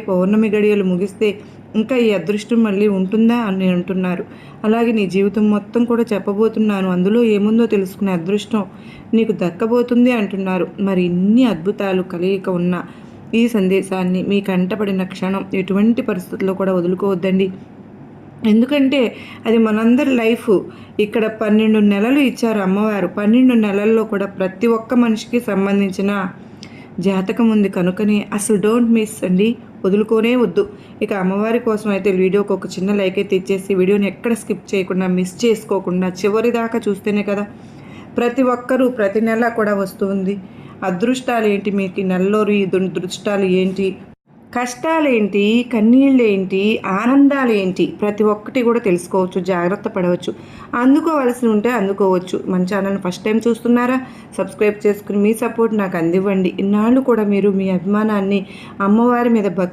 పౌర్ణమి గడియలు ముగిస్తే ఇంకా ఈ అదృష్టం మళ్ళీ ఉంటుందా అని అంటున్నారు. అలాగే నీ జీవితం మొత్తం కూడా చెప్పబోతున్నాను, అందులో ఏముందో తెలుసుకునే అదృష్టం నీకు దక్కబోతుంది అంటున్నారు. మరి ఇన్ని అద్భుతాలు కలయిక ఉన్న ఈ సందేశాన్ని మీ కంటపడిన క్షణం ఎటువంటి పరిస్థితుల్లో కూడా వదులుకోవద్దండి. ఎందుకంటే అది మనందరి లైఫ్. ఇక్కడ 12 నెలలు ఇచ్చారు అమ్మవారు. 12 నెలల్లో కూడా ప్రతి ఒక్క మనిషికి సంబంధించిన జాతకం ఉంది కనుకనే అసలు డోంట్ మిస్ అండి, వదులుకోనే వద్దు. ఇక అమ్మవారి కోసం అయితే వీడియోకి ఒక చిన్న లైక్ అయితే ఇచ్చేసి వీడియోని ఎక్కడ స్కిప్ చేయకుండా మిస్ చేసుకోకుండా చివరి దాకా చూస్తేనే కదా ప్రతి ఒక్కరూ ప్రతి నెల కూడా వస్తుంది. అదృష్టాలు ఏంటి, మీకు నెలలో ఈ దురదృష్టాలు ఏంటి, కష్టాలేంటి, కన్నీళ్ళేంటి, ఆనందాలేంటి, ప్రతి ఒక్కటి కూడా తెలుసుకోవచ్చు, జాగ్రత్త పడవచ్చు. అందుకోవాల్సి ఉంటే అందుకోవచ్చు. మన ఛానల్ని ఫస్ట్ టైం చూస్తున్నారా? సబ్స్క్రైబ్ చేసుకుని మీ సపోర్ట్ నాకు అందివ్వండి. ఇన్నాళ్ళు కూడా మీరు మీ అభిమానాన్ని, అమ్మవారి మీద